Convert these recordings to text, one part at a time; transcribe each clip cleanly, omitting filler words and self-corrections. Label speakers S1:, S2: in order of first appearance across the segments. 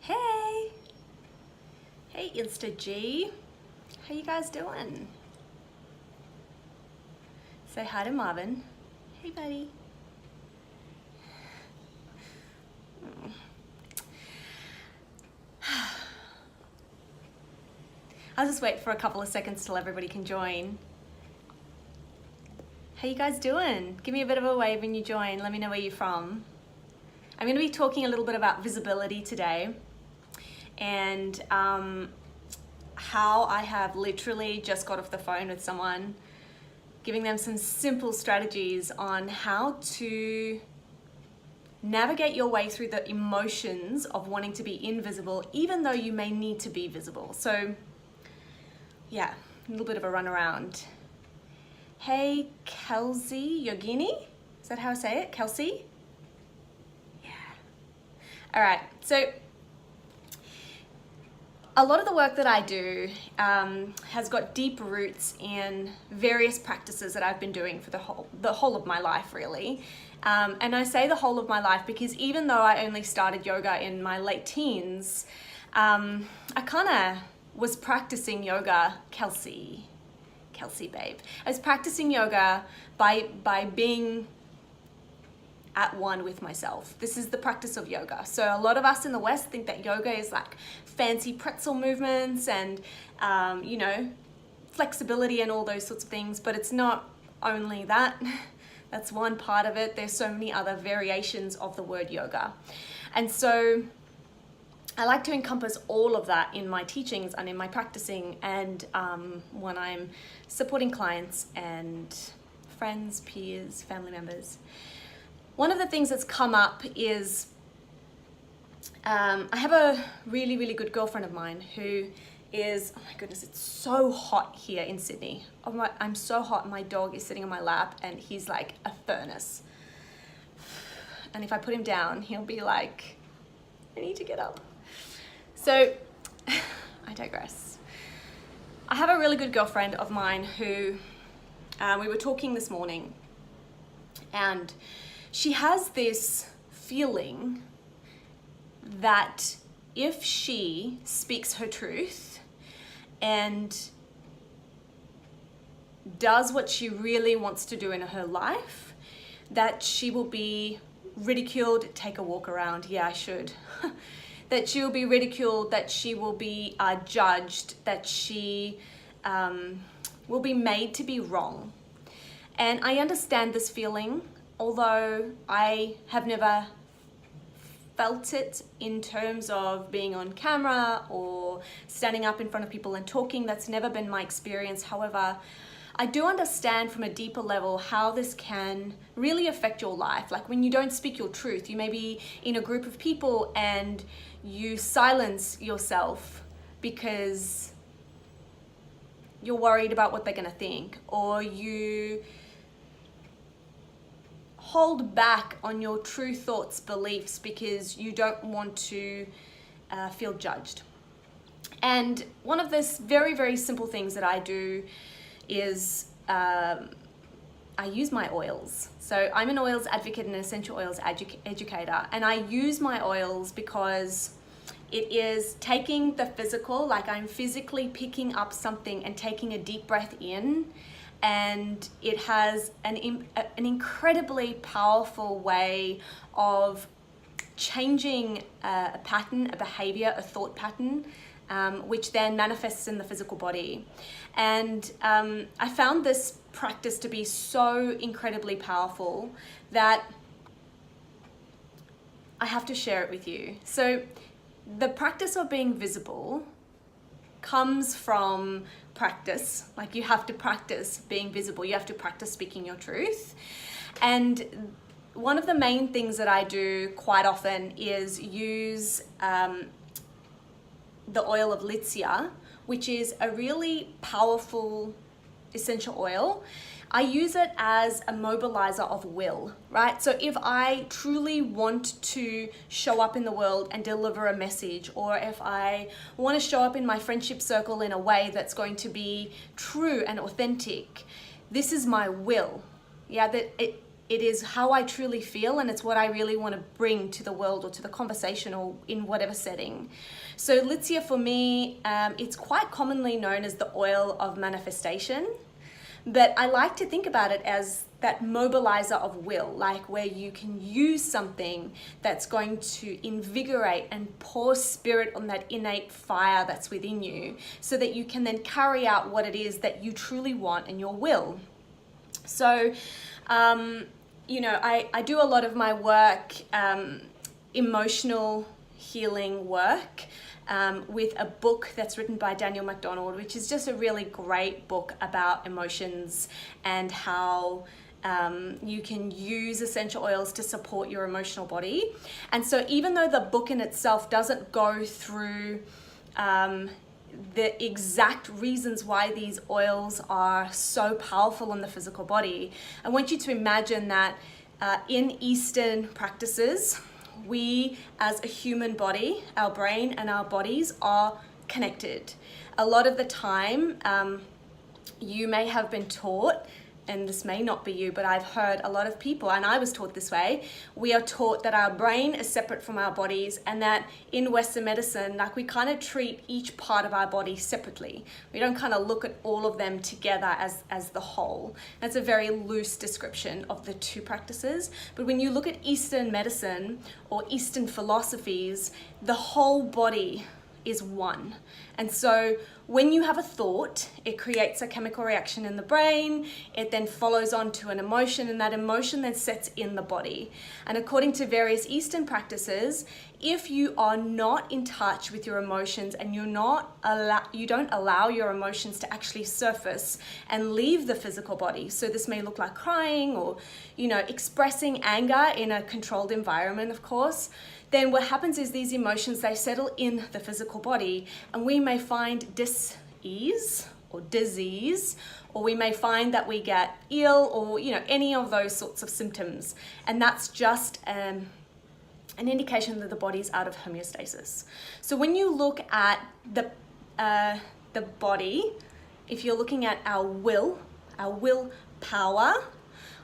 S1: Hey! Hey, Insta G. How you guys doing? Say hi to Marvin. Hey, buddy. I'll just wait for a couple of seconds till everybody can join. How you guys doing? Give me a bit of a wave when you join. Let me know where you're from. I'm going to be talking a little bit about visibility today and how I have literally just got off the phone with someone, giving them some simple strategies on how to navigate your way through the emotions of wanting to be invisible, even though you may need to be visible. So yeah, a little bit of a run around. Hey, Kelsey Yogini, is that how I say it? Kelsey? Yeah. All right, so a lot of the work that I do has got deep roots in various practices that I've been doing for the whole of my life, really. And I say the whole of my life because even though I only started yoga in my late teens, I kind of was practicing yoga, Kelsey babe. I was practicing yoga by being at one with myself. This is the practice of yoga. So a lot of us in the West think that yoga is like fancy pretzel movements and, you know, flexibility and all those sorts of things, but it's not only that. That's one part of it. There's so many other variations of the word yoga. And so I like to encompass all of that in my teachings and in my practicing and when I'm supporting clients and friends, peers, family members. One of the things that's come up is I have a really, really good girlfriend of mine who is, oh my goodness, it's so hot here in Sydney. I'm so hot, my dog is sitting on my lap and he's like a furnace. And if I put him down, he'll be like, I need to get up. So I digress. I have a really good girlfriend of mine who we were talking this morning, and she has this feeling that if she speaks her truth and does what she really wants to do in her life, that she will be ridiculed. Take a walk around. Yeah, I should. That she will be ridiculed, that she will be judged, that she will be made to be wrong. And I understand this feeling, although I have never felt it in terms of being on camera or standing up in front of people and talking. That's never been my experience. However, I do understand from a deeper level how this can really affect your life. Like when you don't speak your truth, you may be in a group of people and you silence yourself because you're worried about what they're going to think, or you hold back on your true thoughts, beliefs because you don't want to feel judged. And one of the very, very simple things that I do is I use my oils. So I'm an oils advocate and an essential oils educator, and I use my oils because it is taking the physical, like I'm physically picking up something and taking a deep breath in, and it has an incredibly powerful way of changing a pattern, a behavior, a thought pattern, which then manifests in the physical body. And I found this practice to be so incredibly powerful that I have to share it with you. So the practice of being visible comes from practice. Like you have to practice being visible. You have to practice speaking your truth. And one of the main things that I do quite often is use the oil of Litsea, which is a really powerful essential oil. I use it as a mobilizer of will, right? So if I truly want to show up in the world and deliver a message, or if I want to show up in my friendship circle in a way that's going to be true and authentic, this is my will. Yeah, that it is how I truly feel, and it's what I really want to bring to the world or to the conversation or in whatever setting. So Litsea for me, it's quite commonly known as the oil of manifestation, but I like to think about it as that mobilizer of will, like where you can use something that's going to invigorate and pour spirit on that innate fire that's within you so that you can then carry out what it is that you truly want in your will. So, you know, I do a lot of my work, emotional healing work, with a book that's written by Daniel MacDonald, which is just a really great book about emotions and how you can use essential oils to support your emotional body. And so even though the book in itself doesn't go through the exact reasons why these oils are so powerful on the physical body, I want you to imagine that in Eastern practices, we as a human body, our brain and our bodies are connected. A lot of the time, you may have been taught, and this may not be you, but I've heard a lot of people, and I was taught this way, we are taught that our brain is separate from our bodies, and that in Western medicine, like we kind of treat each part of our body separately. We don't kind of look at all of them together as the whole. That's a very loose description of the two practices. But when you look at Eastern medicine or Eastern philosophies, the whole body is one. And so when you have a thought, it creates a chemical reaction in the brain, it then follows on to an emotion, and that emotion then sets in the body. And according to various Eastern practices, if you are not in touch with your emotions and you don't allow your emotions to actually surface and leave the physical body, so this may look like crying or, you know, expressing anger in a controlled environment, of course, then what happens is these emotions, they settle in the physical body, and we may find dis-ease or disease, or we may find that we get ill, or, you know, any of those sorts of symptoms. And that's just an indication that the body's out of homeostasis. So when you look at the body, if you're looking at our willpower,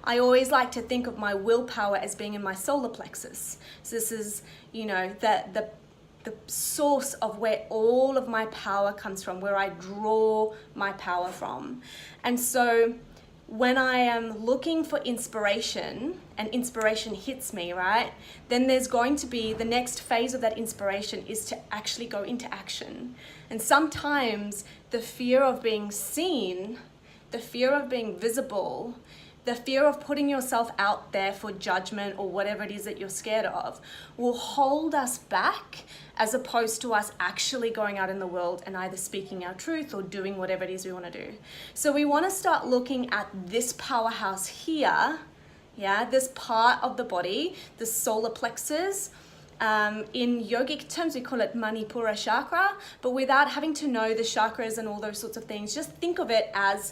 S1: I always like to think of my willpower as being in my solar plexus. So this is, you know, the source of where all of my power comes from, where I draw my power from. And so when I am looking for inspiration and inspiration hits me, right, then there's going to be the next phase of that inspiration is to actually go into action. And sometimes the fear of being seen, the fear of being visible, the fear of putting yourself out there for judgment or whatever it is that you're scared of will hold us back, as opposed to us actually going out in the world and either speaking our truth or doing whatever it is we want to do. So we want to start looking at this powerhouse here, yeah, this part of the body, the solar plexus. In yogic terms, we call it Manipura chakra, but without having to know the chakras and all those sorts of things, just think of it as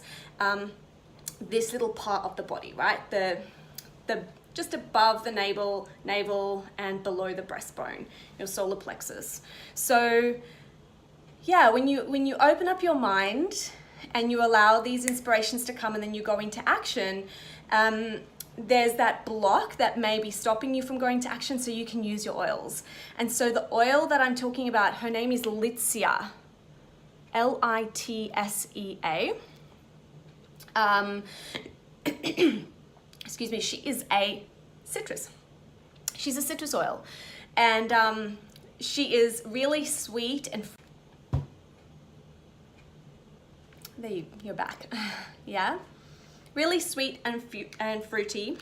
S1: this little part of the body, right? The just above the navel and below the breastbone, your solar plexus. So yeah, when you open up your mind and you allow these inspirations to come and then you go into action, there's that block that may be stopping you from going to action, so you can use your oils. And so the oil that I'm talking about, her name is Litsea, L-I-T-S-E-A. Excuse me, she is a citrus. She's a citrus oil, and she is really sweet and you're back. Yeah, really sweet and fruity,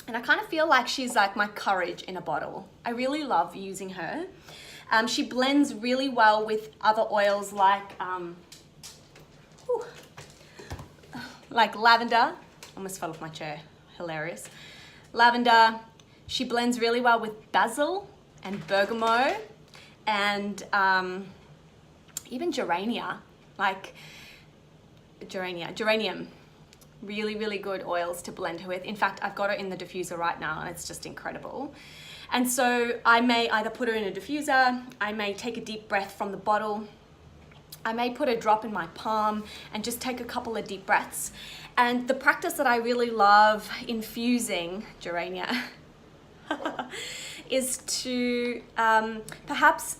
S1: and I kind of feel like she's like my courage in a bottle. I really love using her. She blends really well with other oils like lavender. Almost fell off my chair. Hilarious. Lavender. She blends really well with basil and bergamot and even geranium. Really, really good oils to blend her with. In fact, I've got her in the diffuser right now and it's just incredible. And so I may either put her in a diffuser, I may take a deep breath from the bottle, I may put a drop in my palm and just take a couple of deep breaths. And the practice that I really love infusing, Gerania, is to perhaps,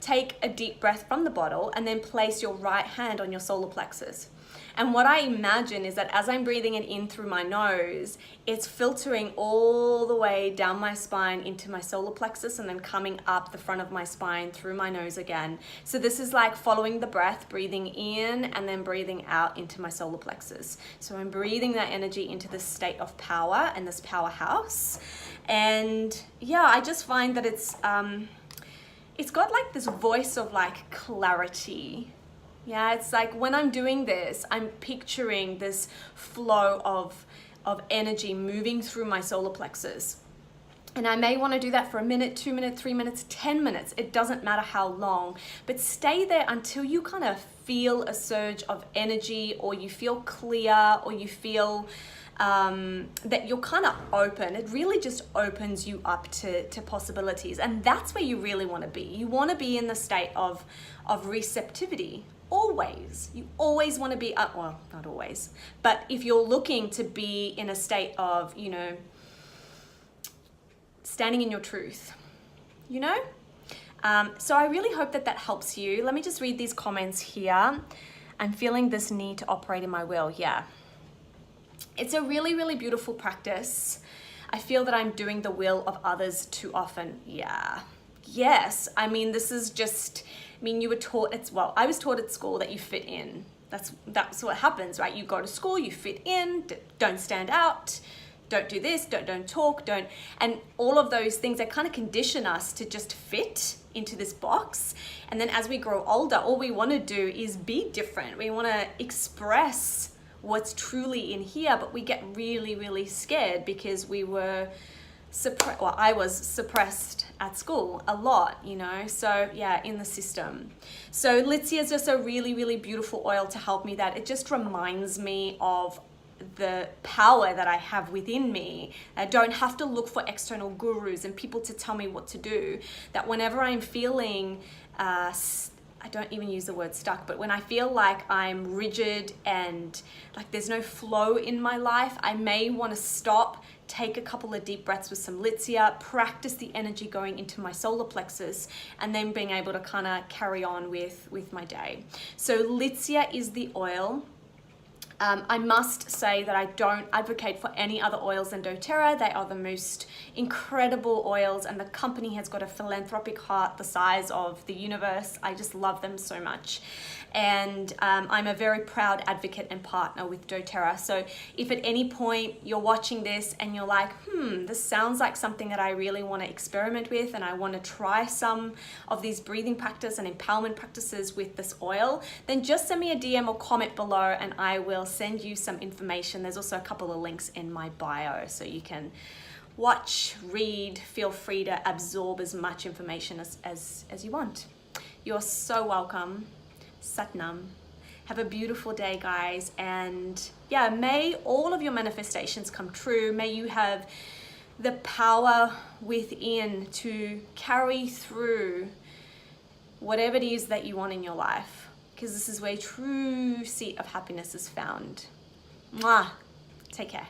S1: take a deep breath from the bottle and then place your right hand on your solar plexus. And what I imagine is that as I'm breathing it in through my nose, it's filtering all the way down my spine into my solar plexus and then coming up the front of my spine through my nose again. So this is like following the breath, breathing in and then breathing out into my solar plexus. So I'm breathing that energy into this state of power and this powerhouse. And yeah, I just find that it's got like this voice of like clarity. Yeah, it's like when I'm doing this, I'm picturing this flow of energy moving through my solar plexus. And I may want to do that for 1 minute, 2 minutes, 3 minutes, 10 minutes. It doesn't matter how long, but stay there until you kind of feel a surge of energy, or you feel clear, or you feel that you're kind of open. It really just opens you up to possibilities. And that's where you really want to be. You want to be in the state of receptivity. Always. You always want to be, well, not always, but if you're looking to be in a state of, standing in your truth, So I really hope that helps you. Let me just read these comments here. I'm feeling this need to operate in my will. Yeah. It's a really, really beautiful practice. I feel that I'm doing the will of others too often. Yeah. Yes. I mean, this is just, you were taught, I was taught at school that you fit in. That's what happens, right? You go to school, you fit in, don't stand out, don't do this, don't talk, and all of those things that kind of condition us to just fit into this box. And then as we grow older, all we want to do is be different. We want to express what's truly in here, but we get really, really scared because we were I was suppressed at school a lot, so yeah, in the system. So Litsea is just a really, really beautiful oil to help me that it just reminds me of the power that I have within me. I don't have to look for external gurus and people to tell me what to do. That whenever I'm feeling, I don't even use the word stuck, but when I feel like I'm rigid and like there's no flow in my life, I may want to stop, take a couple of deep breaths with some Litsea, practice the energy going into my solar plexus, and then being able to kind of carry on with my day. So Litsea is the oil. I must say that I don't advocate for any other oils than doTERRA. They are the most incredible oils, and the company has got a philanthropic heart the size of the universe. I just love them so much. And I'm a very proud advocate and partner with doTERRA. So if at any point you're watching this and you're like, this sounds like something that I really want to experiment with, and I want to try some of these breathing practice and empowerment practices with this oil, then just send me a DM or comment below and I will send you some information. There's also a couple of links in my bio so you can watch, read, feel free to absorb as much information as you want. You're so welcome. Satnam. Have a beautiful day, guys, and yeah, may all of your manifestations come true. May you have the power within to carry through whatever it is that you want in your life, because this is where true seat of happiness is found. Mwah. Take care.